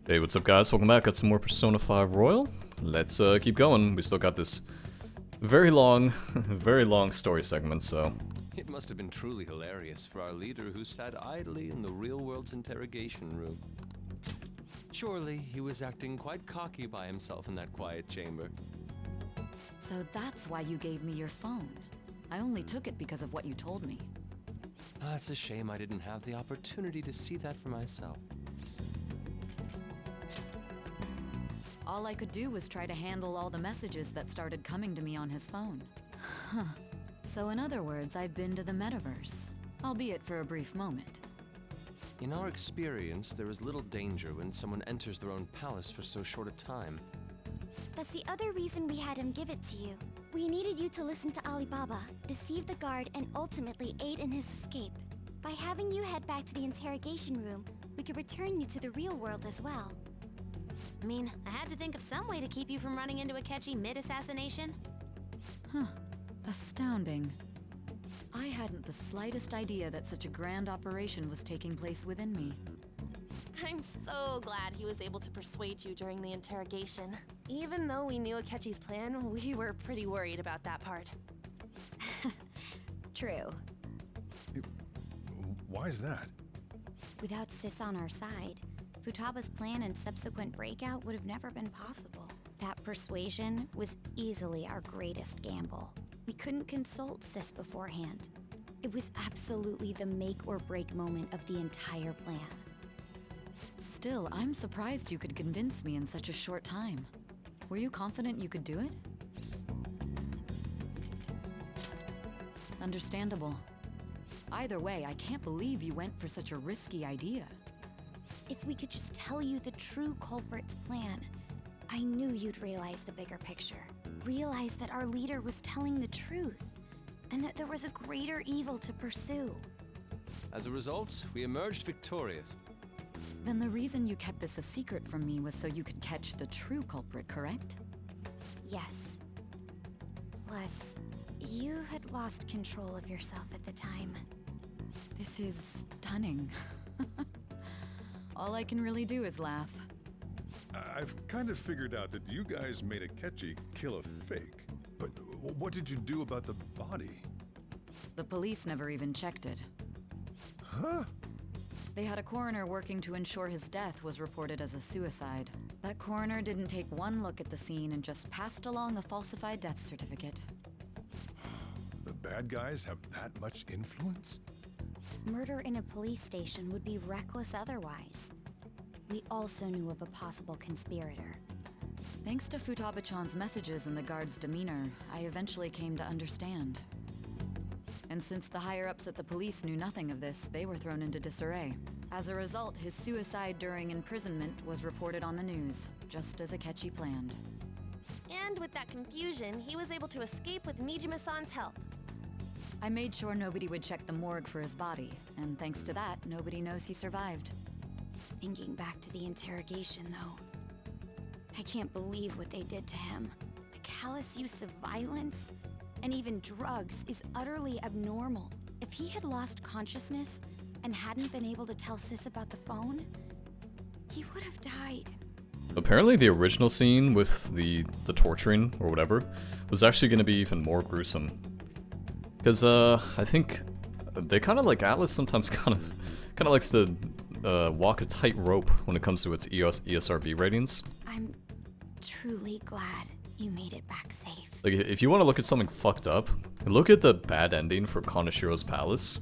Hey, what's up guys? Welcome back. Got some more Persona 5 Royal. Let's keep going. We still got this very long, very long story segment, so... It must have been truly hilarious for our leader who sat idly in the real world's interrogation room. Surely he was acting quite cocky by himself in that quiet chamber. So that's why you gave me your phone. I only took it because of what you told me. It's a shame I didn't have the opportunity to see that for myself. All I could do was try to handle all the messages that started coming to me on his phone. Huh. So in other words, I've been to the metaverse, albeit for a brief moment. In our experience, there is little danger when someone enters their own palace for so short a time. That's the other reason we had him give it to you. We needed you to listen to Alibaba, deceive the guard, and ultimately aid in his escape. By having you head back to the interrogation room, we could return you to the real world as well. I mean, I had to think of some way to keep you from running into Akechi mid-assassination. Huh. Astounding. I hadn't the slightest idea that such a grand operation was taking place within me. I'm so glad he was able to persuade you during the interrogation. Even though we knew Akechi's plan, we were pretty worried about that part. True. Why is that? Without Sis on our side, Futaba's plan and subsequent breakout would have never been possible. That persuasion was easily our greatest gamble. We couldn't consult Sis beforehand. It was absolutely the make or break moment of the entire plan. Still, I'm surprised you could convince me in such a short time. Were you confident you could do it? Understandable. Either way, I can't believe you went for such a risky idea. If we could just tell you the true culprit's plan, I knew you'd realize the bigger picture. Realize that our leader was telling the truth, and that there was a greater evil to pursue. As a result, we emerged victorious. Then the reason you kept this a secret from me was so you could catch the true culprit, correct? Yes. Plus, you had lost control of yourself at the time. This is stunning. All I can really do is laugh. I've kind of figured out that you guys made Akechi kill a fake. But what did you do about the body? The police never even checked it. Huh? They had a coroner working to ensure his death was reported as a suicide. That coroner didn't take one look at the scene and just passed along a falsified death certificate. The bad guys have that much influence? Murder in a police station would be reckless otherwise. We also knew of a possible conspirator. Thanks to Futaba-chan's messages and the guard's demeanor, I eventually came to understand. And since the higher-ups at the police knew nothing of this, they were thrown into disarray. As a result, his suicide during imprisonment was reported on the news, just as Akechi planned. And with that confusion, he was able to escape with Mijima-san's help. I made sure nobody would check the morgue for his body, and thanks to that, nobody knows he survived. Thinking back to the interrogation, though, I can't believe what they did to him. The callous use of violence and even drugs is utterly abnormal. If he had lost consciousness and hadn't been able to tell Sis about the phone, he would have died. Apparently the original scene with the torturing, or whatever, was actually going to be even more gruesome. Because, I think they kind of like Atlas sometimes kind of likes to walk a tight rope when it comes to its ESRB ratings. I'm truly glad you made it back safe. Like, if you want to look at something fucked up, look at the bad ending for Kanashiro's Palace.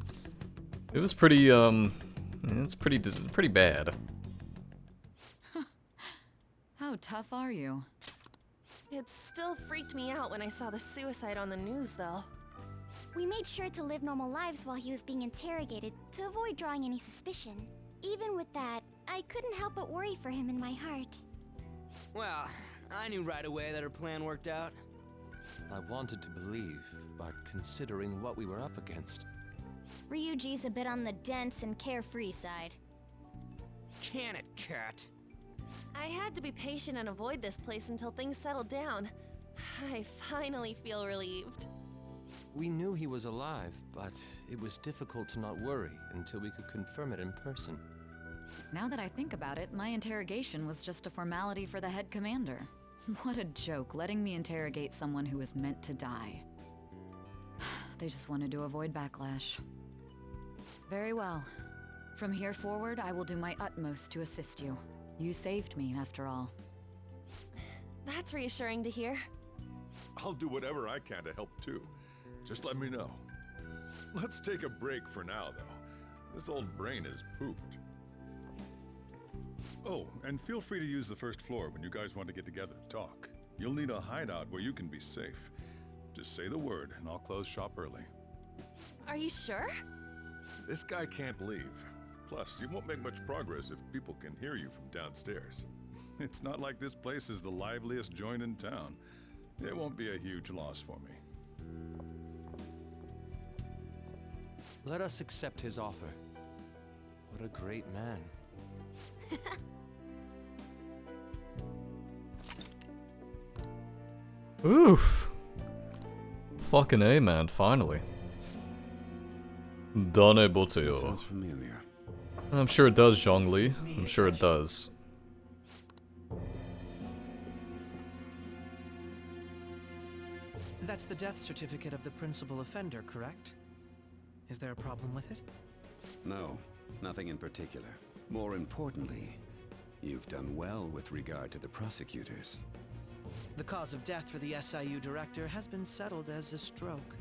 It was pretty, it's pretty bad. How tough are you? It still freaked me out when I saw the suicide on the news, though. We made sure to live normal lives while he was being interrogated to avoid drawing any suspicion. Even with that, I couldn't help but worry for him in my heart. Well, I knew right away that her plan worked out. I wanted to believe, but considering what we were up against... Ryuji's a bit on the dense and carefree side. Can it, cat? I had to be patient and avoid this place until things settled down. I finally feel relieved. We knew he was alive, but it was difficult to not worry until we could confirm it in person. Now that I think about it, my interrogation was just a formality for the head commander. What a joke, letting me interrogate someone who was meant to die. They just wanted to avoid backlash. Very well. From here forward, I will do my utmost to assist you. You saved me, after all. That's reassuring to hear. I'll do whatever I can to help too. Just let me know. Let's take a break for now, though. This old brain is pooped. Oh, and feel free to use the first floor when you guys want to get together to talk. You'll need a hideout where you can be safe. Just say the word, and I'll close shop early. Are you sure? This guy can't leave. Plus, you won't make much progress if people can hear you from downstairs. It's not like this place is the liveliest joint in town. It won't be a huge loss for me. Let us accept his offer. What a great man. Oof. Fucking A, man, finally. Dane Boteo. Sounds familiar. I'm sure it does, Zhongli. I'm sure it does. That's the death certificate of the principal offender, correct? Is there a problem with it? No, nothing in particular. More importantly, you've done well with regard to the prosecutors. The cause of death for the SIU director has been settled as a stroke.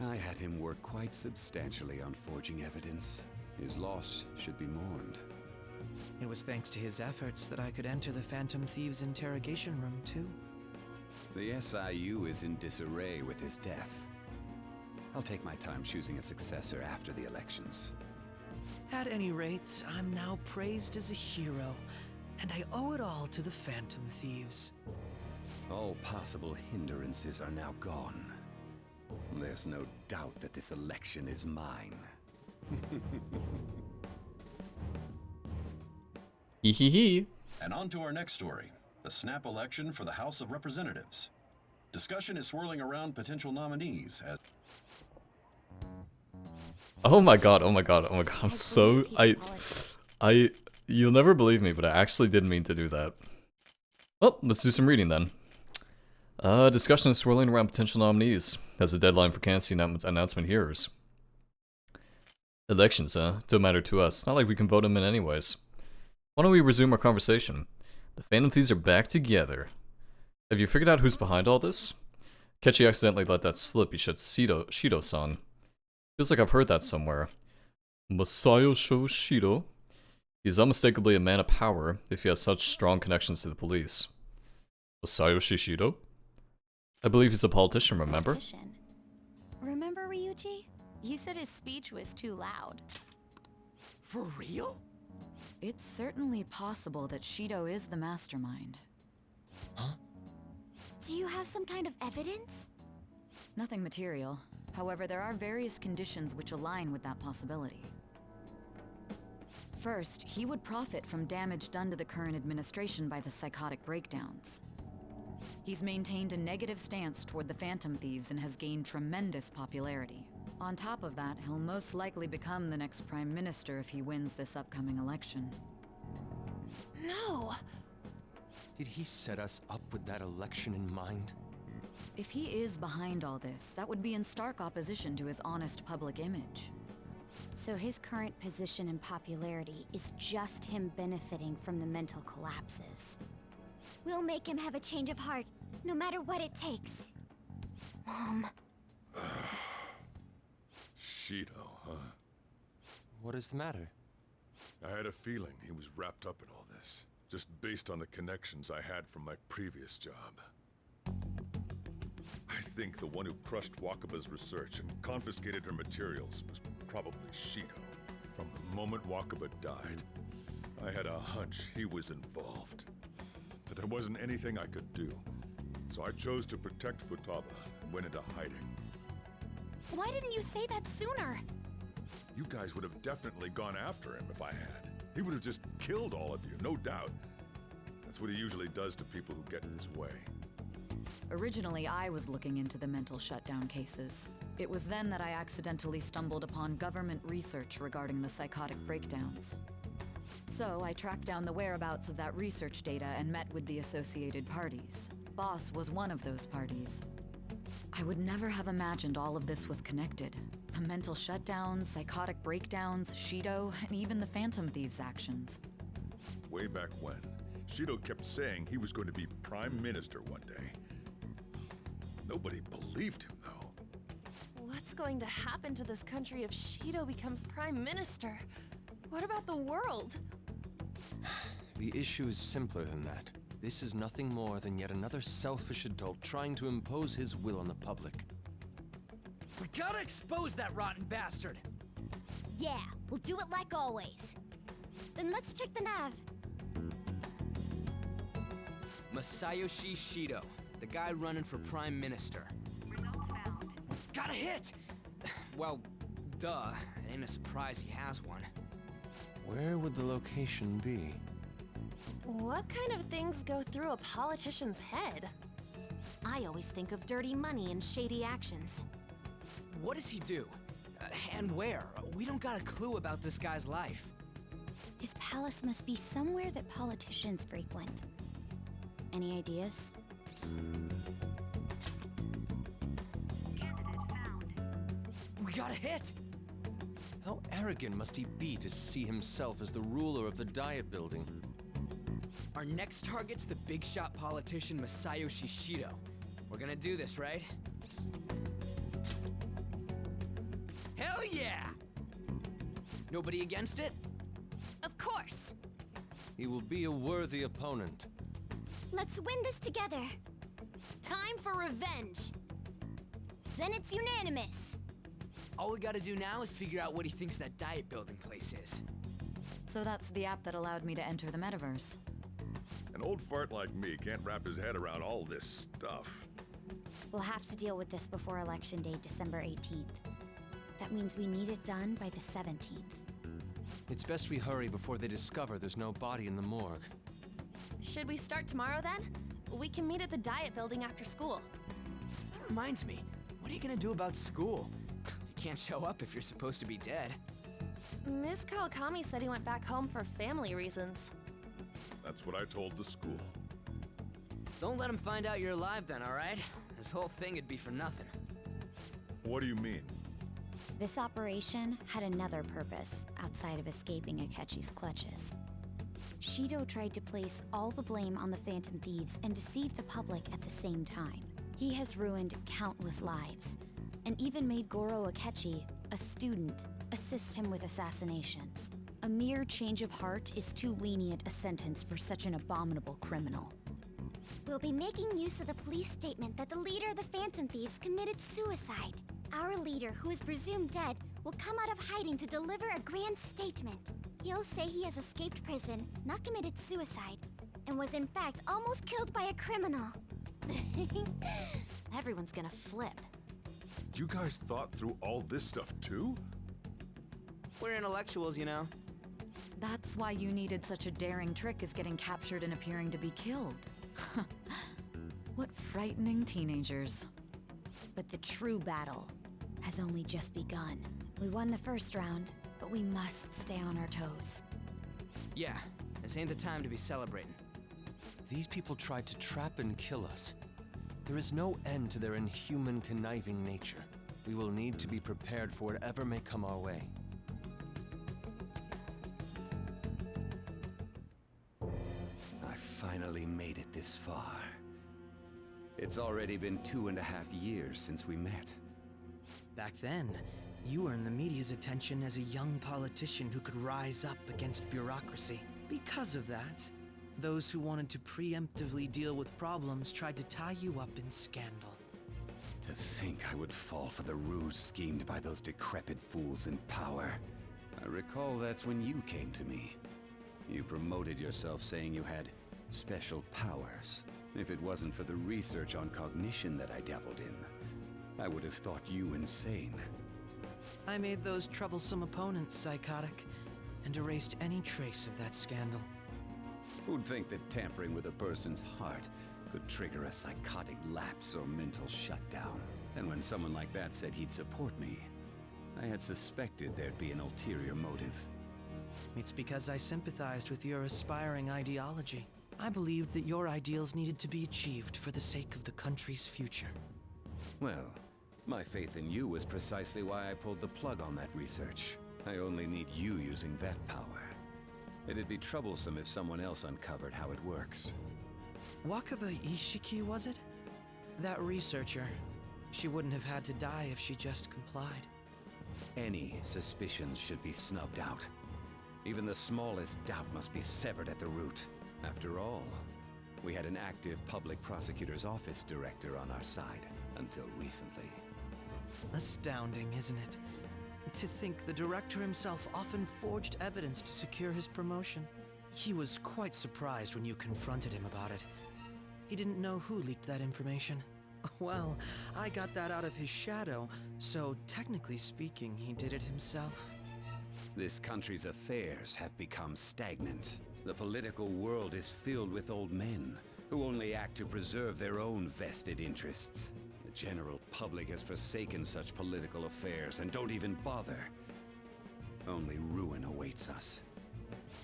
I had him work quite substantially on forging evidence. His loss should be mourned. It was thanks to his efforts that I could enter the Phantom Thieves' interrogation room, too. The SIU is in disarray with his death. I'll take my time choosing a successor after the elections. At any rate, I'm now praised as a hero, and I owe it all to the Phantom Thieves. All possible hindrances are now gone. There's no doubt that this election is mine. Hee hee hee. And on to our next story, the snap election for the House of Representatives. Discussion is swirling around potential nominees as... Oh my god, oh my god, oh my god, I'm so... You'll never believe me, but I actually didn't mean to do that. Well, let's do some reading then. Discussion is swirling around potential nominees, as the deadline for candidacy announcement hearers. Elections, huh? Don't matter to us. Not like we can vote them in anyways. Why don't we resume our conversation? The Phantom Thieves are back together. Have you figured out who's behind all this? Kechi accidentally let that slip. He said Shido-san. Feels like I've heard that somewhere. Masayo Shido? He's unmistakably a man of power if he has such strong connections to the police. Masayo Shishido? I believe he's a politician, remember? Remember, Ryuji? You said his speech was too loud. For real? It's certainly possible that Shido is the mastermind. Huh? Do you have some kind of evidence? Nothing material. However, there are various conditions which align with that possibility. First, he would profit from damage done to the current administration by the psychotic breakdowns. He's maintained a negative stance toward the Phantom Thieves and has gained tremendous popularity. On top of that, he'll most likely become the next Prime Minister if he wins this upcoming election. No! Did he set us up with that election in mind? If he is behind all this, that would be in stark opposition to his honest public image. So his current position and popularity is just him benefiting from the mental collapses. We'll make him have a change of heart, no matter what it takes. Mom. Shido, huh? What is the matter? I had a feeling he was wrapped up in all this, just based on the connections I had from my previous job. I think the one who crushed Wakaba's research and confiscated her materials was probably Shido. From the moment Wakaba died, I had a hunch he was involved. But there wasn't anything I could do, so I chose to protect Futaba and went into hiding. Why didn't you say that sooner? You guys would have definitely gone after him if I had. He would have just killed all of you, no doubt. That's what he usually does to people who get in his way. Originally, I was looking into the mental shutdown cases. It was then that I accidentally stumbled upon government research regarding the psychotic breakdowns. So I tracked down the whereabouts of that research data and met with the associated parties. Boss was one of those parties. I would never have imagined all of this was connected. The mental shutdowns, psychotic breakdowns, Shido, and even the Phantom Thieves' actions. Way back when, Shido kept saying he was going to be Prime Minister one day. Nobody believed him, though. What's going to happen to this country if Shido becomes Prime Minister? What about the world? The issue is simpler than that. This is nothing more than yet another selfish adult trying to impose his will on the public. We gotta expose that rotten bastard! Yeah, we'll do it like always. Then let's check the nav. Masayoshi Shido, the guy running for Prime Minister. Result found. Got a hit! Well, duh. It ain't a surprise he has one. Where would the location be? What kind of things go through a politician's head? I always think of dirty money and shady actions. What does he do? And where? We don't got a clue about this guy's life. His palace must be somewhere that politicians frequent. Any ideas? We got a hit! How arrogant must he be to see himself as the ruler of the Diet Building? Our next target's the big shot politician Masayoshi Shido. We're gonna do this, right? Hell yeah! Nobody against it? Of course! He will be a worthy opponent. Let's win this together! Time for revenge! Then it's unanimous! All we gotta do now is figure out what he thinks that Diet Building place is. So that's the app that allowed me to enter the metaverse. An old fart like me can't wrap his head around all this stuff. We'll have to deal with this before Election Day, December 18th. That means we need it done by the 17th. It's best we hurry before they discover there's no body in the morgue. Should we start tomorrow then? We can meet at the Diet Building after school. That reminds me, what are you gonna do about school? You can't show up if you're supposed to be dead. Ms. Kawakami said he went back home for family reasons. That's what I told the school. Don't let him find out you're alive then, alright? This whole thing would be for nothing. What do you mean? This operation had another purpose outside of escaping Akechi's clutches. Shido tried to place all the blame on the Phantom Thieves and deceive the public at the same time. He has ruined countless lives, and even made Goro Akechi, a student, assist him with assassinations. A mere change of heart is too lenient a sentence for such an abominable criminal. We'll be making use of the police statement that the leader of the Phantom Thieves committed suicide. Our leader, who is presumed dead, will come out of hiding to deliver a grand statement. He'll say he has escaped prison, not committed suicide, and was in fact almost killed by a criminal. Everyone's gonna flip. You guys thought through all this stuff too? We're intellectuals, you know. That's why you needed such a daring trick as getting captured and appearing to be killed. What frightening teenagers. But the true battle has only just begun. We won the first round, but we must stay on our toes. Yeah, this ain't the time to be celebrating. These people tried to trap and kill us. There is no end to their inhuman, conniving nature. We will need to be prepared for whatever may come our way. I finally made it this far. It's already been 2.5 years since we met. Back then, you earned the media's attention as a young politician who could rise up against bureaucracy. Because of that, those who wanted to preemptively deal with problems tried to tie you up in scandal. To think I would fall for the ruse schemed by those decrepit fools in power. I recall that's when you came to me. You promoted yourself saying you had special powers. If it wasn't for the research on cognition that I dabbled in, I would have thought you insane. I made those troublesome opponents psychotic, and erased any trace of that scandal. Who'd think that tampering with a person's heart could trigger a psychotic lapse or mental shutdown? And when someone like that said he'd support me, I had suspected there'd be an ulterior motive. It's because I sympathized with your aspiring ideology. I believed that your ideals needed to be achieved for the sake of the country's future. Well, my faith in you was precisely why I pulled the plug on that research. I only need you using that power. It'd be troublesome if someone else uncovered how it works. Wakaba Ishiki, was it? That researcher. She wouldn't have had to die if she just complied. Any suspicions should be snubbed out. Even the smallest doubt must be severed at the root. After all, we had an active public prosecutor's office director on our side, until recently. Astounding, isn't it? To think the director himself often forged evidence to secure his promotion. He was quite surprised when you confronted him about it. He didn't know who leaked that information. Well, I got that out of his shadow, so technically speaking, he did it himself. This country's affairs have become stagnant. The political world is filled with old men who only act to preserve their own vested interests. The general public has forsaken such political affairs and don't even bother. Only ruin awaits us.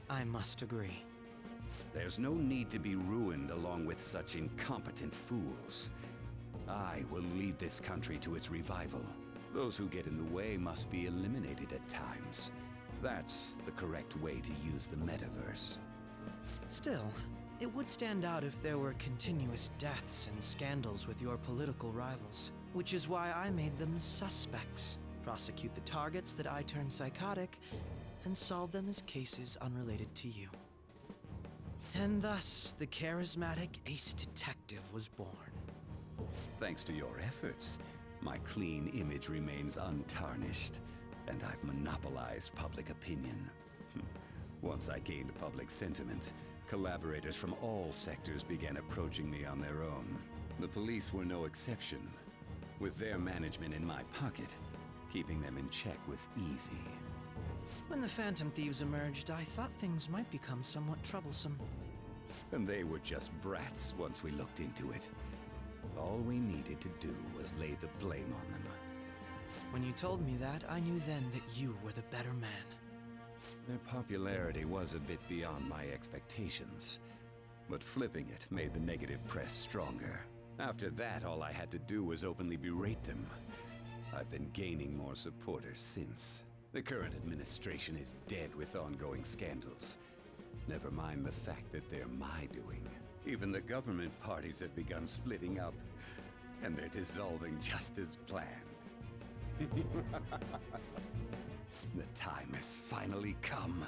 I must agree. There's no need to be ruined along with such incompetent fools. I will lead this country to its revival. Those who get in the way must be eliminated at times. That's the correct way to use the metaverse. Still, it would stand out if there were continuous deaths and scandals with your political rivals, which is why I made them suspects. Prosecute the targets that I turn psychotic, and solve them as cases unrelated to you. And thus, the charismatic ace detective was born. Thanks to your efforts, my clean image remains untarnished, and I've monopolized public opinion. Once I gained public sentiment, collaborators from all sectors began approaching me on their own. The police were no exception. With their management in my pocket, keeping them in check was easy. When the Phantom Thieves emerged, I thought things might become somewhat troublesome. And they were just brats once we looked into it. All we needed to do was lay the blame on them. When you told me that, I knew then that you were the better man. Their popularity was a bit beyond my expectations, but flipping it made the negative press stronger. After that, all I had to do was openly berate them. I've been gaining more supporters since. The current administration is dead with ongoing scandals. Never mind the fact that they're my doing. Even the government parties have begun splitting up, and they're dissolving just as planned. The time has finally come.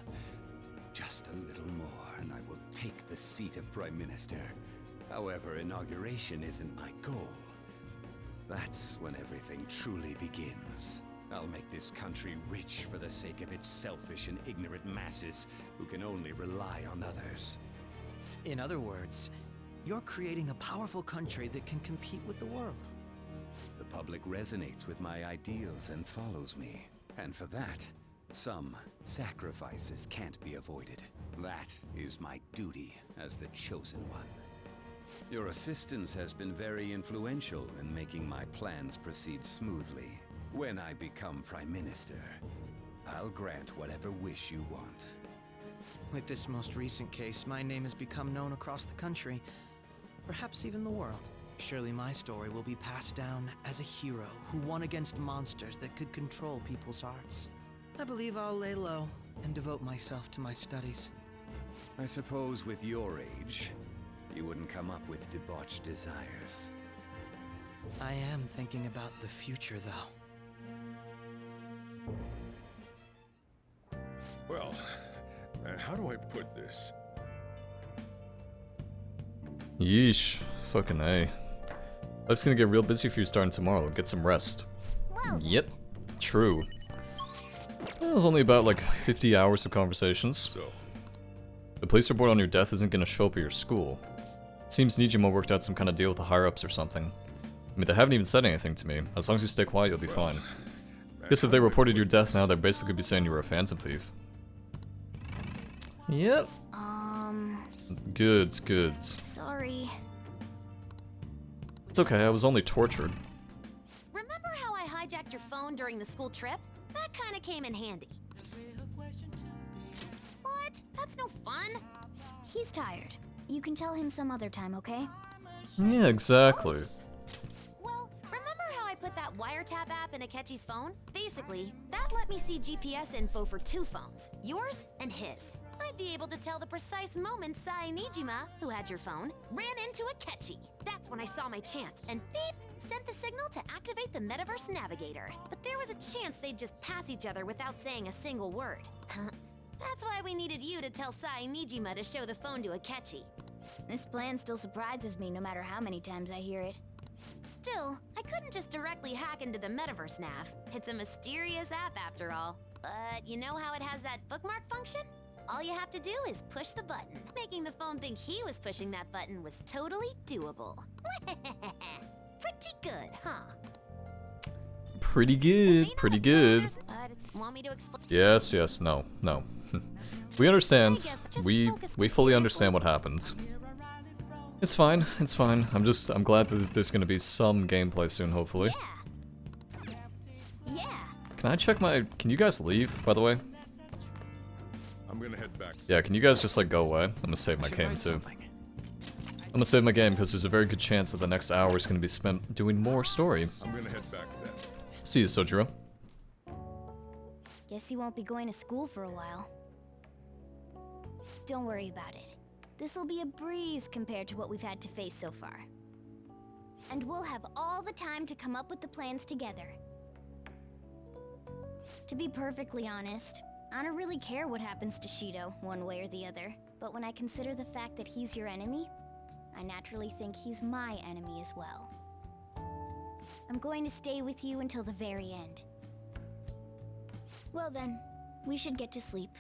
Just a little more, and I will take the seat of Prime Minister. However, inauguration isn't my goal. That's when everything truly begins. I'll make this country rich for the sake of its selfish and ignorant masses who can only rely on others. In other words, you're creating a powerful country that can compete with the world. The public resonates with my ideals and follows me. And for that, some sacrifices can't be avoided. That is my duty as the chosen one. Your assistance has been very influential in making my plans proceed smoothly. When I become Prime Minister, I'll grant whatever wish you want. With this most recent case, my name has become known across the country, perhaps even the world. Surely my story will be passed down as a hero who won against monsters that could control people's hearts. I believe I'll lay low and devote myself to my studies. I suppose with your age, you wouldn't come up with debauched desires. I am thinking about the future, though. Well, how do I put this? Yeesh. Fucking A. Life's gonna get real busy for you starting tomorrow. Get some rest. Yep. True. It was only about like 50 hours of conversations. So, The police report on your death isn't gonna show up at your school. It seems Nijima worked out some kind of deal with the higher-ups or something. I mean, they haven't even said anything to me. As long as you stay quiet, you'll be fine. Guess if they reported your death now, they'd basically be saying you were a phantom thief. Yep. Goods, goods. Sorry. It's okay, I was only tortured. Remember how I hijacked your phone during the school trip? That kinda came in handy. no fun. He's tired. You can tell him some other time, okay? Yeah, exactly. Well, remember how I put that wiretap app in Akechi's phone? Basically, that let me see GPS info for 2 phones, yours and his. I'd be able to tell the precise moment Sai Nijima, who had your phone, ran into Akechi. That's when I saw my chance, and beep, sent the signal to activate the Metaverse Navigator. But there was a chance they'd just pass each other without saying a single word. That's why we needed you to tell Sai Nijima to show the phone to Akechi. This plan still surprises me no matter how many times I hear it. Still, I couldn't just directly hack into the Metaverse Nav. It's a mysterious app after all. But you know how it has that bookmark function? All you have to do is push the button. Making the phone think he was pushing that button was totally doable. Pretty good, huh? Pretty good, pretty good. Want me to explain? Yes, yes, no, no. We understand. We fully understand what happens. It's fine, it's fine. I'm glad that there's gonna be some gameplay soon, hopefully. Yeah. Can I check my... Can you guys leave, by the way? I'm gonna head back. Yeah, can you guys just, like, go away? I'm gonna save my game, too. I'm gonna save my game, because there's a very good chance that the next hour is gonna be spent doing more story. I'm gonna head back then. See you, Sojiro. Guess you won't be going to school for a while. Don't worry about it. This'll be a breeze compared to what we've had to face so far. And we'll have all the time to come up with the plans together. To be perfectly honest, I don't really care what happens to Shido, one way or the other. But when I consider the fact that he's your enemy, I naturally think he's my enemy as well. I'm going to stay with you until the very end. Well then, we should get to sleep.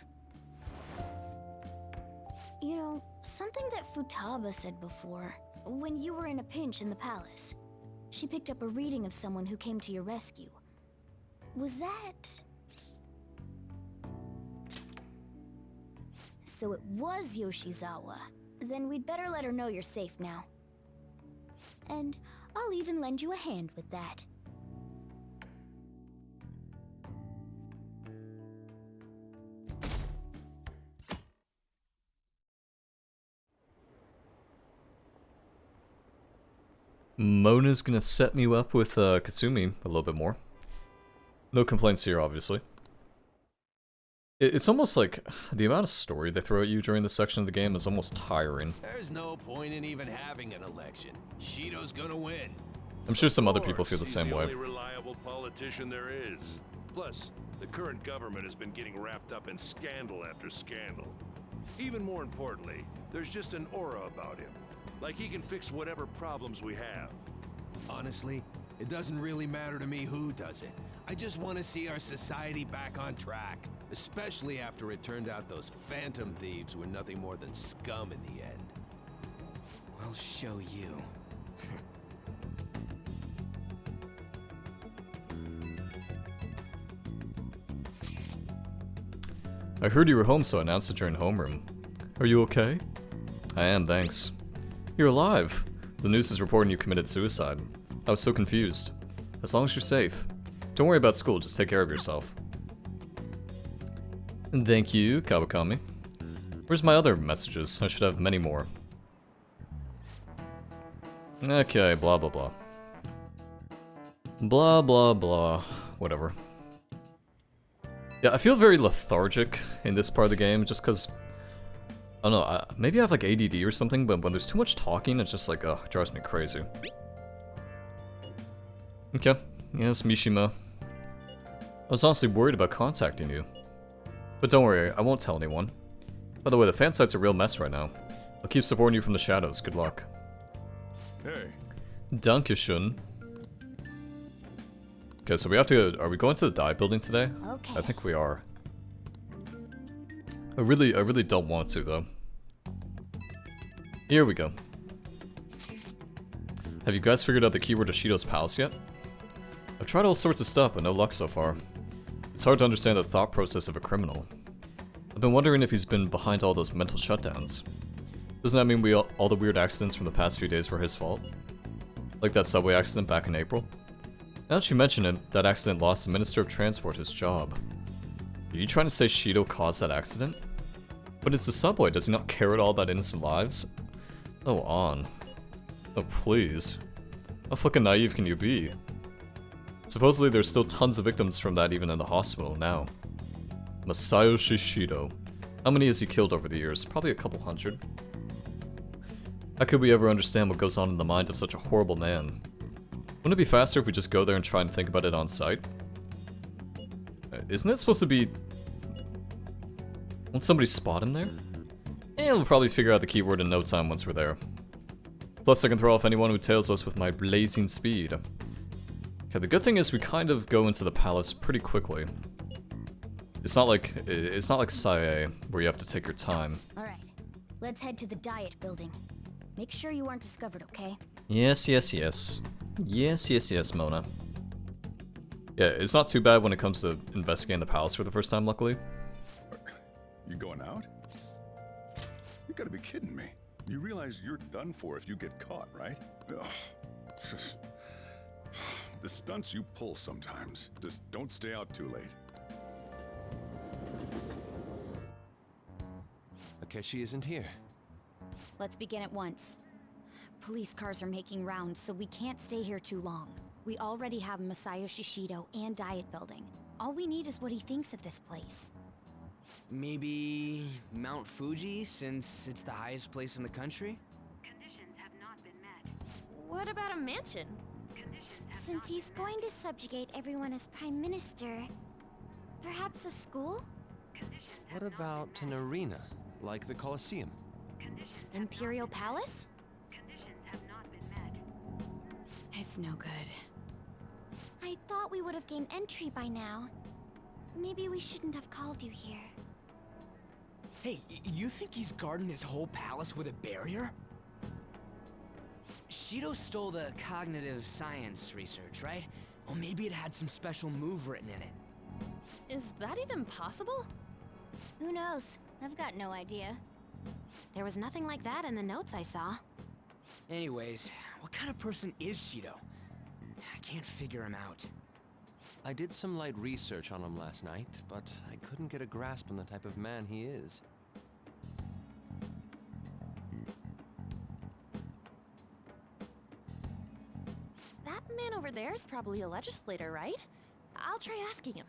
You know, something that Futaba said before, when you were in a pinch in the palace, she picked up a reading of someone who came to your rescue. Was that... So it was Yoshizawa. Then we'd better let her know you're safe now. And I'll even lend you a hand with that. Mona's gonna set me up with Kasumi a little bit more. No complaints here, obviously. It's almost like the amount of story they throw at you during this section of the game is almost tiring. There's no point in even having an election. Shido's gonna win. I'm sure some other people feel the He's same the way. only reliable politician there is. Plus, the current government has been getting wrapped up in scandal after scandal. Even more importantly, there's just an aura about him. Like he can fix whatever problems we have. Honestly, it doesn't really matter to me who does it. I just want to see our society back on track. Especially after it turned out those phantom thieves were nothing more than scum in the end. We'll show you. I heard you were home, so I announced it during homeroom. Are you okay? I am, thanks. You're alive. The news is reporting you committed suicide. I was so confused. As long as you're safe. Don't worry about school, just take care of yourself. Thank you, Kawakami. Where's my other messages? I should have many more. Okay, blah blah blah. Blah blah blah. Whatever. Yeah, I feel very lethargic in this part of the game, just because... I don't know, maybe I have like ADD or something, but when there's too much talking, it's just like, ugh, it drives me crazy. Okay, yes, Mishima. I was honestly worried about contacting you. But don't worry, I won't tell anyone. By the way, the fan site's a real mess right now. I'll keep supporting you from the shadows, good luck. Hey. Dankeschön. Okay, so we have to... Are we going to the dive building today? Okay. I think we are. I really don't want to, though. Here we go. Have you guys figured out the keyword to Shido's palace yet? I've tried all sorts of stuff, but no luck so far. It's hard to understand the thought process of a criminal. I've been wondering if he's been behind all those mental shutdowns. Doesn't that mean all the weird accidents from the past few days were his fault? Like that subway accident back in April? Now that you mention it, that accident lost the Minister of Transport his job. Are you trying to say Shido caused that accident? But it's the subway, does he not care at all about innocent lives? Oh, on. Oh, please. How fucking naive can you be? Supposedly there's still tons of victims from that even in the hospital now. Masayoshi Shido. How many has he killed over the years? Probably a couple hundred. How could we ever understand what goes on in the mind of such a horrible man? Wouldn't it be faster if we just go there and try and think about it on site? Isn't it supposed to be... Won't somebody spot him there? Eh, we'll probably figure out the keyword in no time once we're there. Plus I can throw off anyone who tails us with my blazing speed. Okay, the good thing is we kind of go into the palace pretty quickly. It's not like Sae, where you have to take your time. Alright, let's head to the diet building. Make sure you aren't discovered, okay? Yes, yes, yes. Yes, yes, yes, Mona. Yeah, it's not too bad when it comes to investigating the palace for the first time, luckily. You going out? You gotta be kidding me. You realize you're done for if you get caught, right? Ugh. The stunts you pull sometimes. Just don't stay out too late. Akechi isn't here. Let's begin at once. Police cars are making rounds, so we can't stay here too long. We already have Masayoshi Shido and Diet Building. All we need is what he thinks of this place. Maybe Mount Fuji, since it's the highest place in the country? Conditions have not been met. What about a mansion? Since he's going to subjugate everyone as Prime Minister, perhaps a school? What about an arena, like the Colosseum? Imperial Palace? Conditions have not been met. It's no good. I thought we would have gained entry by now. Maybe we shouldn't have called you here. Hey, you think he's guarding his whole palace with a barrier? Shido stole the cognitive science research, right? Well, maybe it had some special move written in it. Is that even possible? Who knows? I've got no idea. There was nothing like that in the notes I saw. Anyways, what kind of person is Shido? I can't figure him out. I did some light research on him last night, but I couldn't get a grasp on the type of man he is. That man over there is probably a legislator, right? I'll try asking him.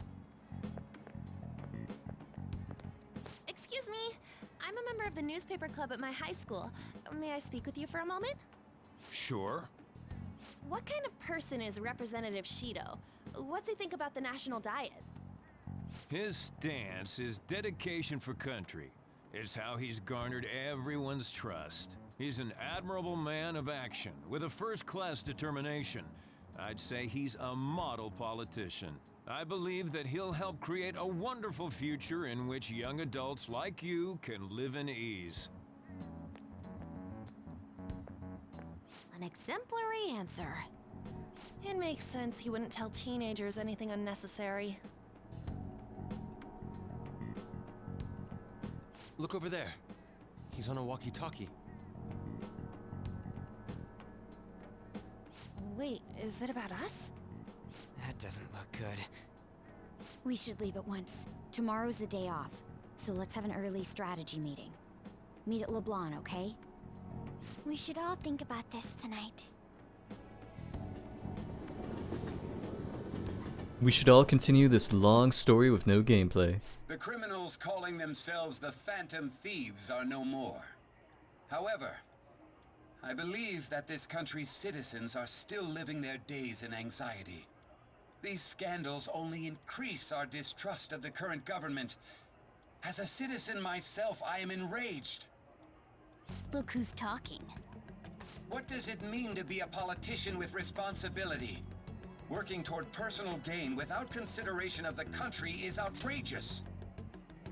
Excuse me, I'm a member of the newspaper club at my high school. May I speak with you for a moment? Sure. What kind of person is Representative Shido? What's he think about the national diet? His stance is dedication for country. It's how he's garnered everyone's trust. He's an admirable man of action, with a first-class determination. I'd say he's a model politician. I believe that he'll help create a wonderful future in which young adults like you can live in ease. An exemplary answer. It makes sense he wouldn't tell teenagers anything unnecessary. Look over there. He's on a walkie-talkie. Wait, is it about us? That doesn't look good. We should leave at once. Tomorrow's the day off, so let's have an early strategy meeting. Meet at LeBlanc, okay? We should all think about this tonight. We should all continue this long story with no gameplay. The criminals calling themselves the Phantom Thieves are no more. However, I believe that this country's citizens are still living their days in anxiety. These scandals only increase our distrust of the current government. As a citizen myself, I am enraged. Look who's talking. What does it mean to be a politician with responsibility? Working toward personal gain without consideration of the country is outrageous.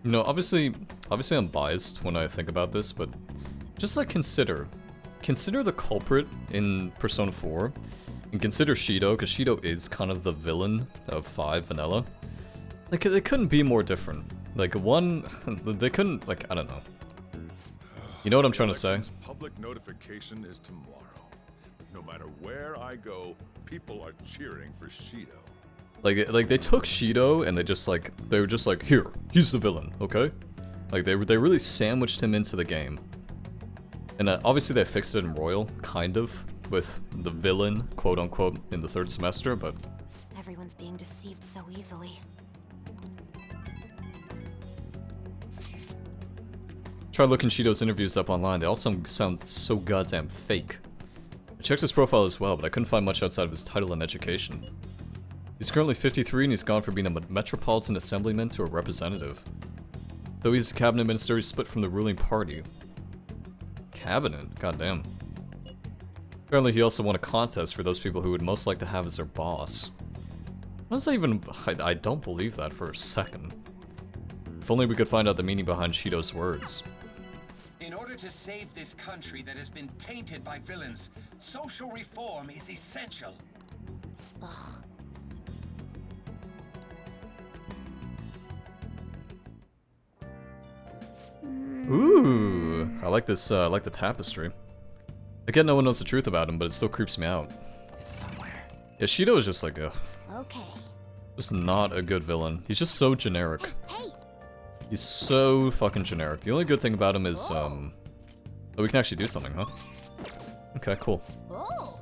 You know, obviously I'm biased when I think about this, but just like consider the culprit in Persona 4, and consider Shido, because Shido is kind of the villain of 5 Vanilla. Like, they couldn't be more different. Like, they couldn't, like, I don't know. You know what I'm trying to say? Public notification is tomorrow. No matter where I go, people are cheering for Shido. Like they took Shido and they were just like, here, he's the villain, okay? Like, they really sandwiched him into the game. And obviously they fixed it in Royal, kind of, with the villain, quote-unquote, in the 3rd semester, but... Everyone's being deceived so easily. Try looking Shido's interviews up online, they all sound so goddamn fake. I checked his profile as well, but I couldn't find much outside of his title and education. He's currently 53 and he's gone from being a metropolitan assemblyman to a representative. Though he's a cabinet minister, he's split from the ruling party. Cabinet? Goddamn. Apparently he also won a contest for those people who would most like to have as their boss. How does that even... I don't believe that for a second. If only we could find out the meaning behind Shido's words. In order to save this country that has been tainted by villains, social reform is essential. Ugh. Ooh, I like this, I like the tapestry. Again, no one knows the truth about him, but it still creeps me out. Yeah, Shido is just like a... Okay. Just not a good villain. He's just so generic. Hey. He's so fucking generic. The only good thing about him is, oh, we can actually do something, huh? Okay, cool. Oh.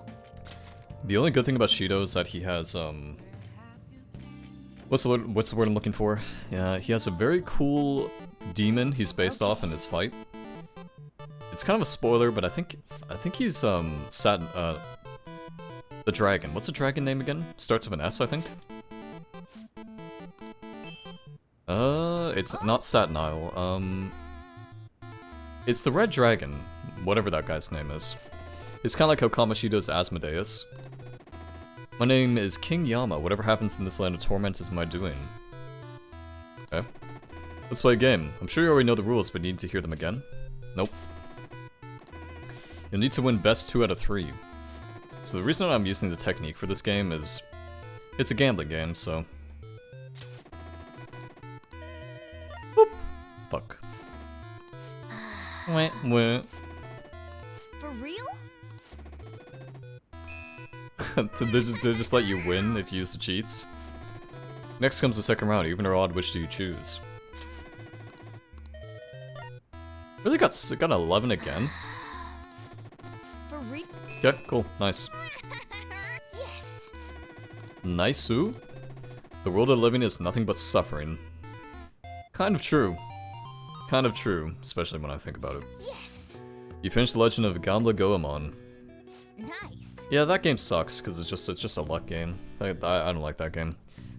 The only good thing about Shido is that he has, what's the word I'm looking for? Yeah, he has a very cool demon he's based off in his fight. It's kind of a spoiler, but I think he's, Saturn, the dragon. What's the dragon name again? Starts with an S, I think? It's not Satanile, it's the red dragon, whatever that guy's name is. It's kind of like how Kamashido's Asmodeus. My name is King Yama, whatever happens in this land of torment is my doing. Okay. Let's play a game. I'm sure you already know the rules, but need to hear them again? Nope. You'll need to win best 2 out of 3. So the reason I'm using the technique for this game is... it's a gambling game, so... Boop. Fuck. Wah, wah. For real? they just let you win if you use the cheats. Next comes the second round, even or odd, which do you choose? Really got 11 again? For real? Okay, cool, nice. Yes. Nice-oo? The world of living is nothing but suffering. Kind of true. Kind of true, especially when I think about it. Yes. You finished The Legend of Gambler Goemon. Nice. Yeah, that game sucks, because it's just a luck game. I don't like that game.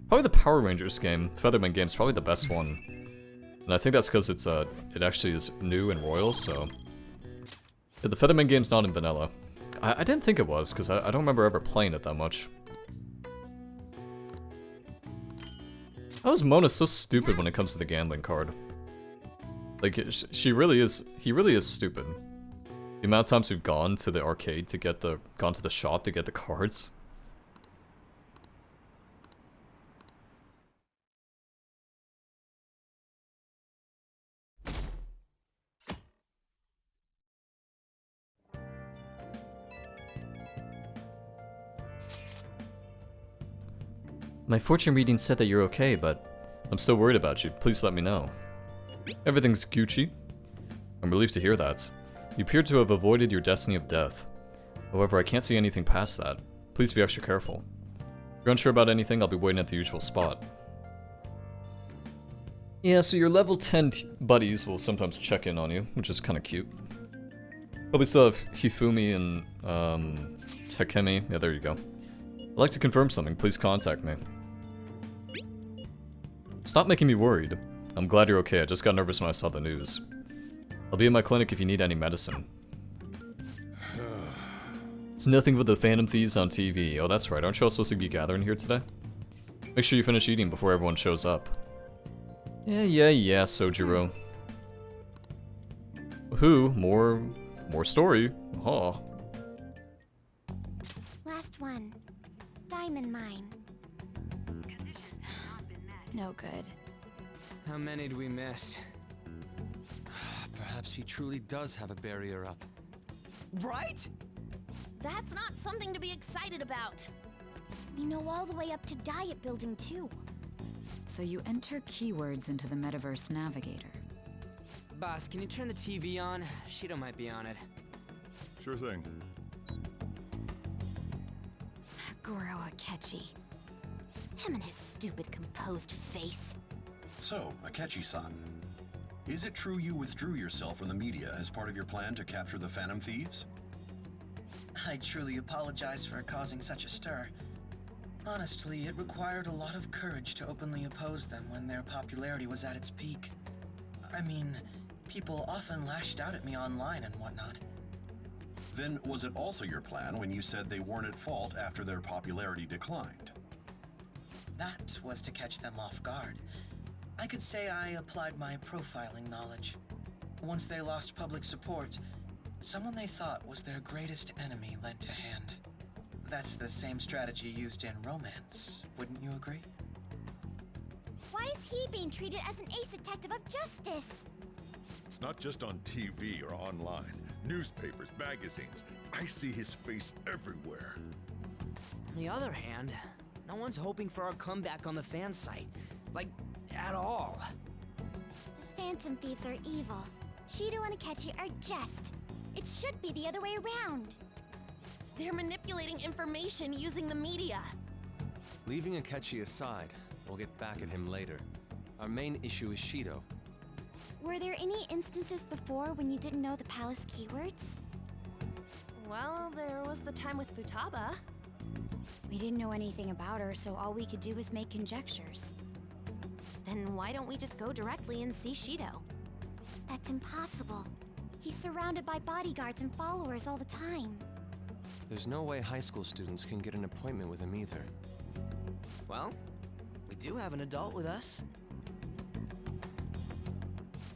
Probably the Power Rangers game, Featherman game, is probably the best one. And I think that's because it's it actually is new and royal, so... Yeah, the Featherman game's not in vanilla. I didn't think it was, because I don't remember ever playing it that much. How is Mona so stupid when it comes to the gambling card? Like, he really is stupid. The amount of times we've gone to the arcade to get gone to the shop to get the cards. My fortune reading said that you're okay, but I'm still worried about you. Please let me know. Everything's Gucci. I'm relieved to hear that. You appear to have avoided your destiny of death. However, I can't see anything past that. Please be extra careful. If you're unsure about anything, I'll be waiting at the usual spot. Yeah, so your level 10 buddies will sometimes check in on you, which is kind of cute. Probably still have Hifumi and Takemi. Yeah, there you go. I'd like to confirm something. Please contact me. Stop making me worried. I'm glad you're okay. I just got nervous when I saw the news. I'll be in my clinic if you need any medicine. It's nothing but the Phantom Thieves on TV. Oh, that's right. Aren't you all supposed to be gathering here today? Make sure you finish eating before everyone shows up. Yeah, Sojiro. Who? More story. Oh. Last one. Diamond mine. No good. How many do we miss? Perhaps he truly does have a barrier up. Right? That's not something to be excited about. We know all the way up to Diet Building, too. So you enter keywords into the Metaverse Navigator. Boss, can you turn the TV on? Shido might be on it. Sure thing. Goro Akechi. Him and his stupid composed face. So, Akechi-san, is it true you withdrew yourself from the media as part of your plan to capture the Phantom Thieves? I truly apologize for causing such a stir. Honestly, it required a lot of courage to openly oppose them when their popularity was at its peak. I mean, people often lashed out at me online and whatnot. Then was it also your plan when you said they weren't at fault after their popularity declined? That was to catch them off guard. I could say I applied my profiling knowledge. Once they lost public support, someone they thought was their greatest enemy lent a hand. That's the same strategy used in romance, wouldn't you agree? Why is he being treated as an ace detective of justice? It's not just on TV or online. Newspapers, magazines. I see his face everywhere. On the other hand, no one's hoping for our comeback on the fan site. Like, at all. The Phantom Thieves are evil. Shido and Akechi are just. It should be the other way around. They're manipulating information using the media. Leaving Akechi aside, we'll get back at him later. Our main issue is Shido. Were there any instances before when you didn't know the palace keywords? Well, there was the time with Futaba. We didn't know anything about her, so all we could do was make conjectures. Then why don't we just go directly and see Shido? That's impossible. He's surrounded by bodyguards and followers all the time. There's no way high school students can get an appointment with him either. Well, we do have an adult with us.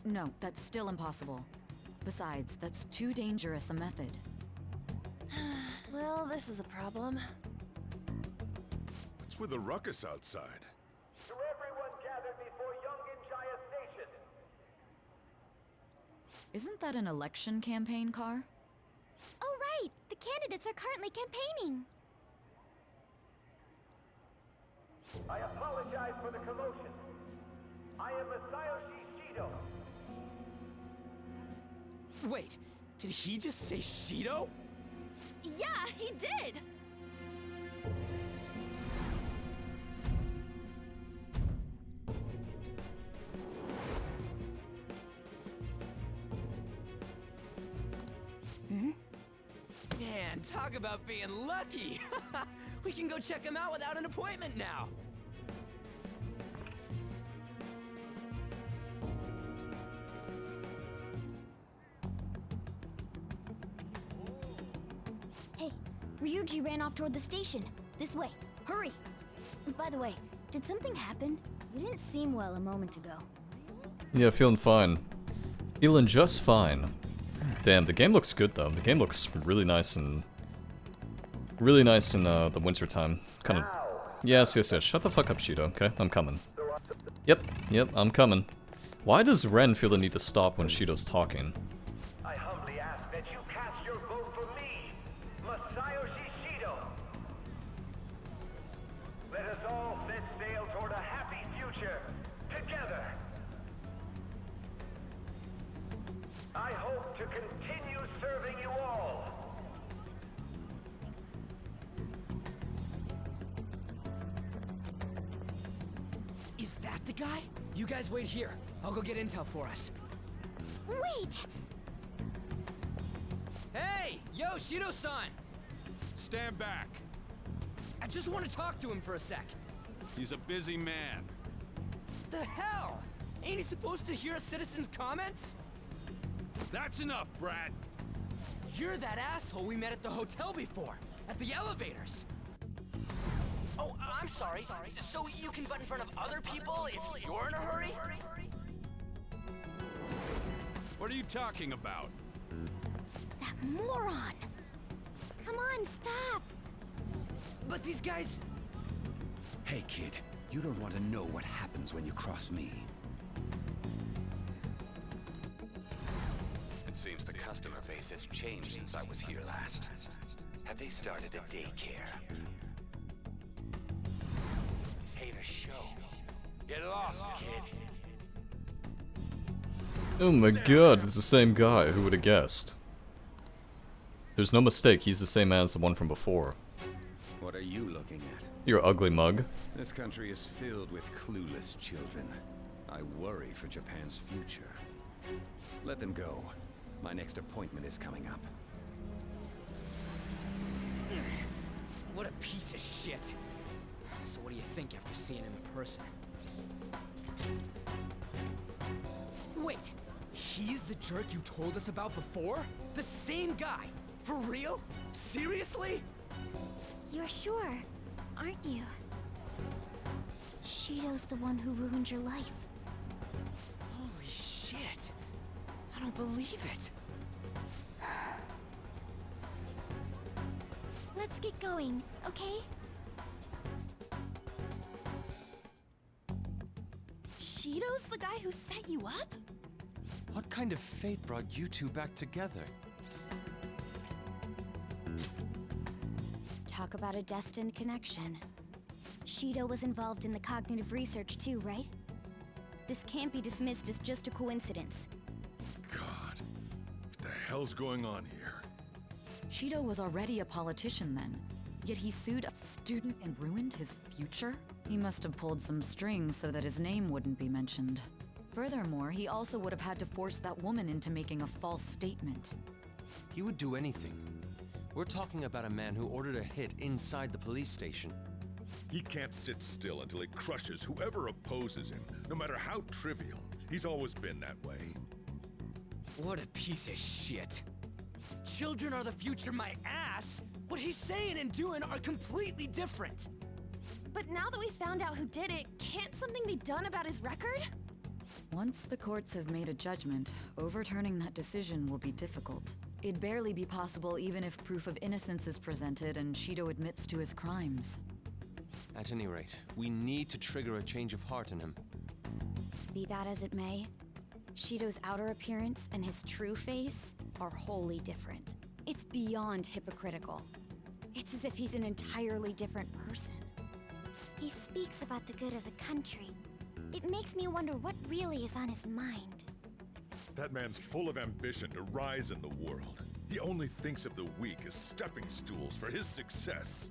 No, that's still impossible. Besides, that's too dangerous a method. Well, this is a problem. What's with the ruckus outside? To everyone gathered before Yongen-Jaya Station. Isn't that an election campaign car? Oh right! The candidates are currently campaigning! I apologize for the commotion. I am Masayoshi Shido. Wait, did he just say Shido? Yeah, he did! Man, talk about being lucky! We can go check him out without an appointment now! Hey, Ryuji ran off toward the station. This way. Hurry! By the way, did something happen? You didn't seem well a moment ago. Yeah, feeling fine. Feeling just fine. Damn, the game looks good though. The game looks really nice in the winter time. Kind of. Yes. Shut the fuck up, Shido. Okay, I'm coming. Yep, I'm coming. Why does Ren feel the need to stop when Shido's talking? I humbly ask that you cast your vote for me, Masayoshi Shido. Let us all set sail toward a happy future, together. I hope to continue serving you all. Is that the guy? You guys wait here. I'll go get intel for us. Wait! Hey! Yo, Shido-san! Stand back. I just want to talk to him for a sec. He's a busy man. The hell? Ain't he supposed to hear a citizen's comments? That's enough, Brad. You're that asshole we met at the hotel before, at the elevators. Oh, I'm sorry. So you can butt in front of other people if you're in a hurry? What are you talking about? That moron! Come on, stop! But these guys... Hey kid, you don't want to know what happens when you cross me. It seems the customer base has changed since I was here last. Have they started a daycare? Hate a show. Get lost, kid. Oh my god, it's the same guy. Who would have guessed? There's no mistake, he's the same man as the one from before. What are you looking at? Your ugly mug. This country is filled with clueless children. I worry for Japan's future. Let them go. My next appointment is coming up. What a piece of shit. So what do you think after seeing him in person? Wait, he's the jerk you told us about before? The same guy? For real? Seriously? You're sure, aren't you? Shido's the one who ruined your life. Holy shit. I don't believe it. Let's get going, okay? Shido's the guy who set you up? What kind of fate brought you two back together? Talk about a destined connection. Shido was involved in the cognitive research too, right? This can't be dismissed as just a coincidence. God, what the hell's going on here? Shido was already a politician then, yet he sued a student and ruined his future? He must have pulled some strings so that his name wouldn't be mentioned. Furthermore, he also would have had to force that woman into making a false statement. He would do anything. We're talking about a man who ordered a hit inside the police station. He can't sit still until he crushes whoever opposes him, no matter how trivial. He's always been that way. What a piece of shit. Children are the future, my ass! What he's saying and doing are completely different! But now that we found out who did it, can't something be done about his record? Once the courts have made a judgment, overturning that decision will be difficult. It'd barely be possible even if proof of innocence is presented and Shido admits to his crimes. At any rate, we need to trigger a change of heart in him. Be that as it may, Shido's outer appearance and his true face are wholly different. It's beyond hypocritical. It's as if he's an entirely different person. He speaks about the good of the country. It makes me wonder what really is on his mind. That man's full of ambition to rise in the world. He only thinks of the weak as stepping stools for his success.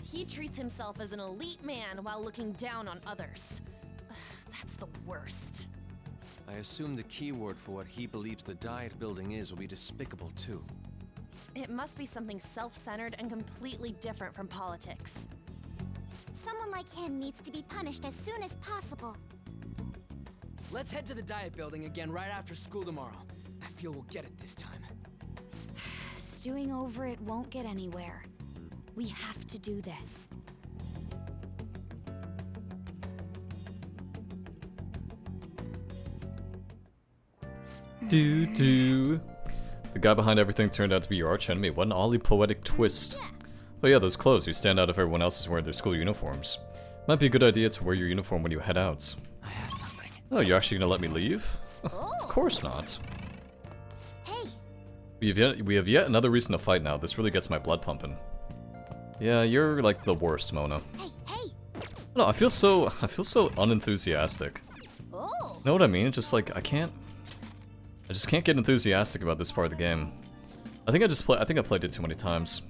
He treats himself as an elite man while looking down on others. That's the worst. I assume the key word for what he believes the Diet building is will be despicable too. It must be something self-centered and completely different from politics. Someone like him needs to be punished as soon as possible. Let's head to the Diet building again right after school tomorrow. I feel we'll get it this time. Stewing over it won't get anywhere. We have to do this. The guy behind everything turned out to be your archenemy. What an oddly poetic twist. Oh yeah, those clothes. You stand out if everyone else is wearing their school uniforms. Might be a good idea to wear your uniform when you head out. I have something. Oh, you're actually gonna let me leave? Of course not. Hey! We have yet another reason to fight now. This really gets my blood pumping. Yeah, you're like the worst, Mona. Hey! No, I feel so unenthusiastic. Oh! Know what I mean? Just like I just can't get enthusiastic about this part of the game. I think I played it too many times.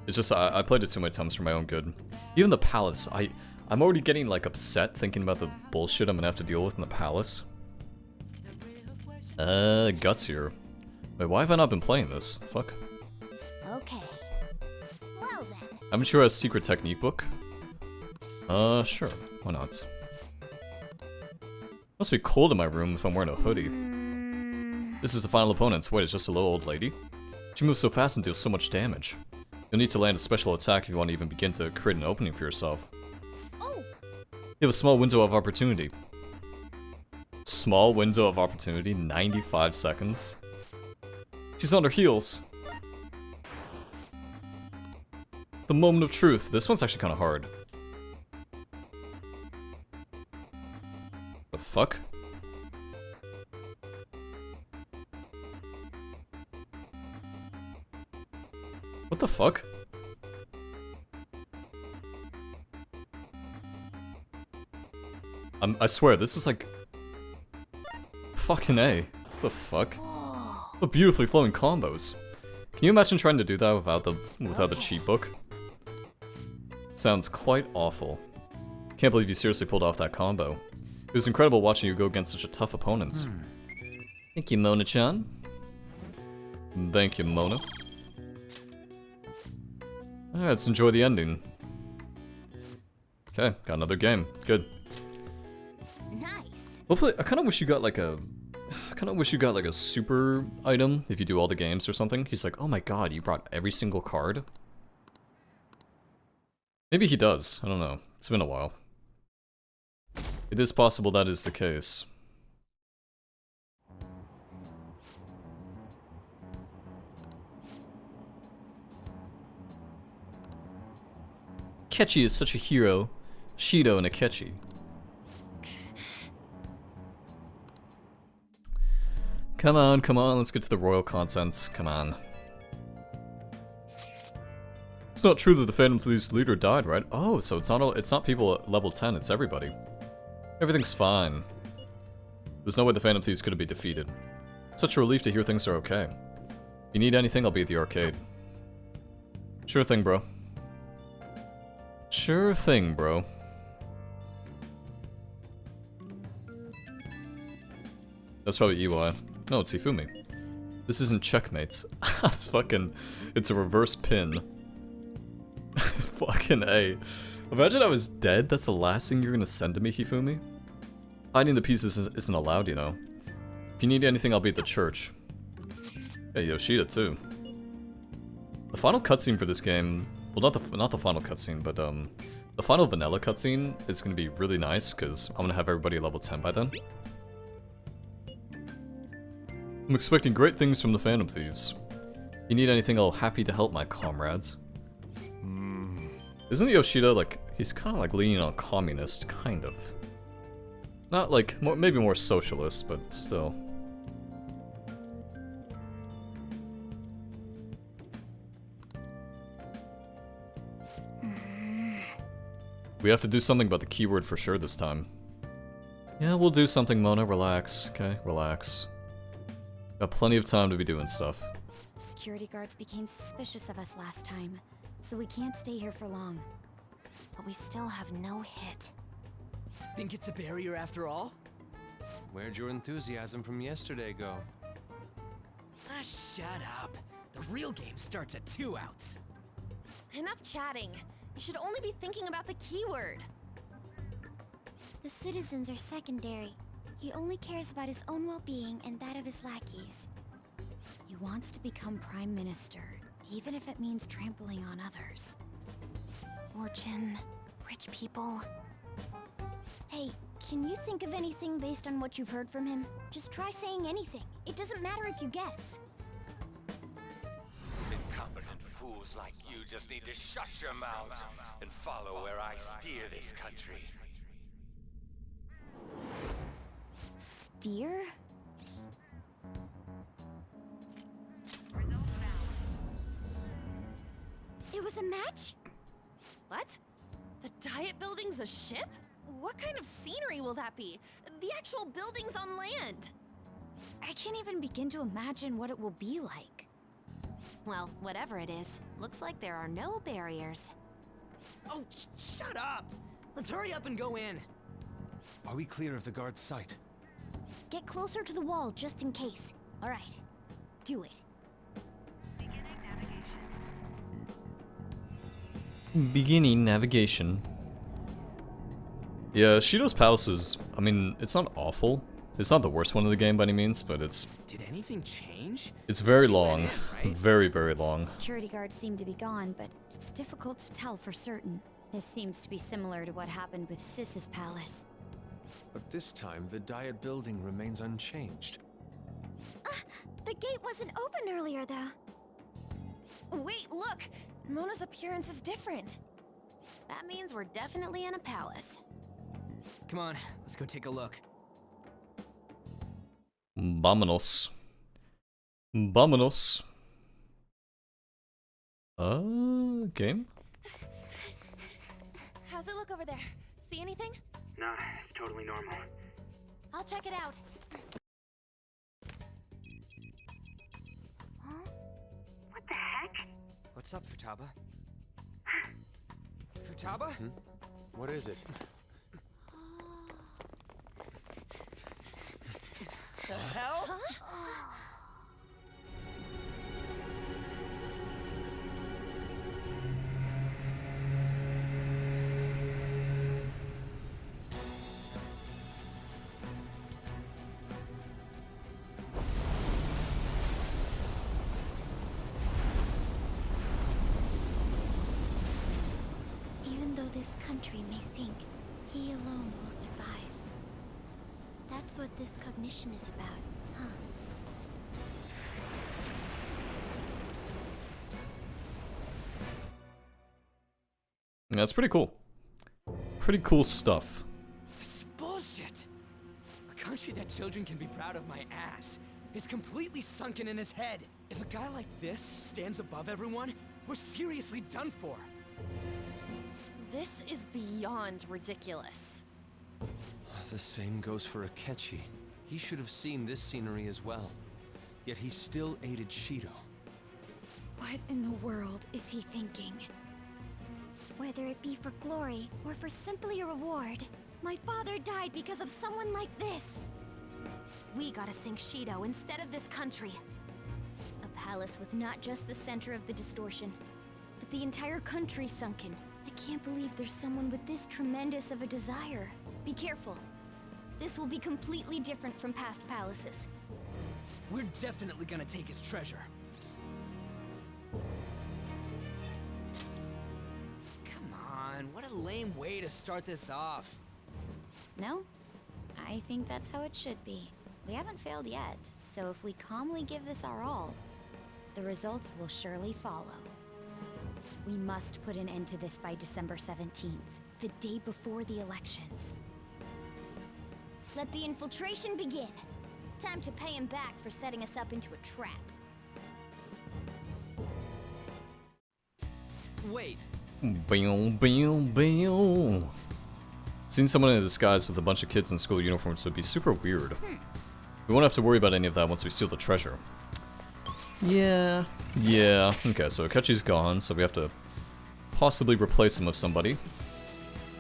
It's just I played it too many times for my own good. Even the palace, I'm already getting like upset thinking about the bullshit I'm gonna have to deal with in the palace. Guts here. Wait, why have I not been playing this? Fuck. Okay. Well then. I'm sure it has secret technique book. Sure. Why not? Must be cold in my room if I'm wearing a hoodie. This is the final opponent. Wait, it's just a little old lady? She moves so fast and deals so much damage. You'll need to land a special attack if you want to even begin to create an opening for yourself. Oh. You have a small window of opportunity. Small window of opportunity? 95 seconds? She's on her heels. The moment of truth. This one's actually kind of hard. The fuck? What the fuck? I swear, this is like Fucking A. The fuck? What beautifully flowing combos. Can you imagine trying to do that without the cheat book? Sounds quite awful. Can't believe you seriously pulled off that combo. It was incredible watching you go against such a tough opponent. Thank you, Mona-chan. Thank you, Mona. Alright, let's enjoy the ending. Okay, got another game. Good. Nice. Hopefully, I kind of wish you got like a super item if you do all the games or something. He's like, oh my god, you brought every single card? Maybe he does. I don't know. It's been a while. It is possible that is the case. Akechi is such a hero. Shido and Akechi. Come on, let's get to the royal contents. Come on. It's not true that the Phantom Thieves leader died, right? Oh, so it's not people at level 10, it's everybody. Everything's fine. There's no way the Phantom Thieves could be defeated. Such a relief to hear things are okay. If you need anything, I'll be at the arcade. Sure thing, bro. Sure thing, bro. That's probably EY. No, it's Hifumi. This isn't checkmates. It's a reverse pin. Fucking A. Imagine I was dead, that's the last thing you're gonna send to me, Hifumi? Hiding the pieces isn't allowed, you know. If you need anything, I'll be at the church. Hey, Yoshida too. The final cutscene for this game, well, not the final cutscene, but the final vanilla cutscene is gonna be really nice because I'm gonna have everybody level 10 by then. I'm expecting great things from the Phantom Thieves. If you need anything, I'll happy to help my comrades. Isn't Yoshida like, he's kind of like leaning on communist, kind of. Not like, maybe more socialist, but still. We have to do something about the keyword for sure this time. Yeah, we'll do something, Mona. Relax, okay? Relax. Got plenty of time to be doing stuff. Security guards became suspicious of us last time, so we can't stay here for long. But we still have no hit. Think it's a barrier after all? Where'd your enthusiasm from yesterday go? Ah, shut up. The real game starts at 2 outs. Enough chatting. You should only be thinking about the keyword. The citizens are secondary. He only cares about his own well-being and that of his lackeys. He wants to become prime minister, even if it means trampling on others. Fortune, rich people. Hey, can you think of anything based on what you've heard from him? Just try saying anything. It doesn't matter if you guess. Incompetent fools like you just need to shut your mouths and follow where I steer this country. Steer? It was a match? What? The Diet Building's a ship? What kind of scenery will that be? The actual building's on land. I can't even begin to imagine what it will be like. Well, whatever it is, looks like there are no barriers. Oh, shut up! Let's hurry up and go in. Are we clear of the guard's sight? Get closer to the wall just in case. All right, do it. Beginning navigation. Yeah, Shido's Palace is, I mean, it's not awful. It's not the worst one in the game by any means, but it's... Did anything change? It's very long. Very, very long. Security guards seem to be gone, but it's difficult to tell for certain. This seems to be similar to what happened with Sis's palace. But this time, the Diet Building remains unchanged. The gate wasn't open earlier, though. Wait, look! Mona's appearance is different. That means we're definitely in a palace. Come on, let's go take a look. Vámonos. Vámonos. Game? How's it look over there? See anything? Nah, it's totally normal. I'll check it out. What's up, Futaba? Futaba? What is it? The hell? Even though this country may sink, he alone will survive. That's what this cognition is about, huh? That's pretty cool. Pretty cool stuff. This is bullshit! A country that children can be proud of my ass is completely sunken in his head. If a guy like this stands above everyone, we're seriously done for. This is beyond ridiculous. The same goes for Akechi. He should have seen this scenery as well. Yet he still aided Shido. What in the world is he thinking? Whether it be for glory or for simply a reward, my father died because of someone like this. We gotta sink Shido instead of this country. A palace with not just the center of the distortion, but the entire country sunken. I can't believe there's someone with this tremendous of a desire. Be careful. This will be completely different from past palaces. We're definitely gonna take his treasure. Come on, what a lame way to start this off. No? I think that's how it should be. We haven't failed yet, so if we calmly give this our all, the results will surely follow. We must put an end to this by December 17th, the day before the elections. Let the infiltration begin. Time to pay him back for setting us up into a trap. Wait. Bam, bam, bam. Seeing someone in a disguise with a bunch of kids in school uniforms would be super weird. We won't have to worry about any of that once we steal the treasure. Yeah. Yeah. Okay, so Akechi's gone, so we have to possibly replace him with somebody.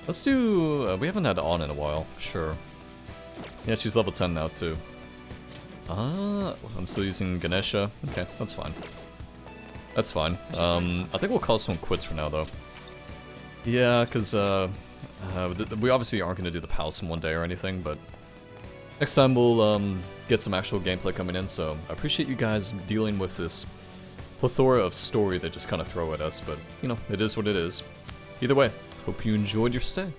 Let's do... we haven't had On in a while. Sure. Yeah, she's level 10 now, too. I'm still using Ganesha. Okay, that's fine. That's fine. I think we'll call someone quits for now, though. Yeah, because, we obviously aren't going to do the palace in one day or anything, but... next time we'll, get some actual gameplay coming in, so I appreciate you guys dealing with this plethora of story they just kind of throw at us, but, you know, it is what it is. Either way, hope you enjoyed your stay.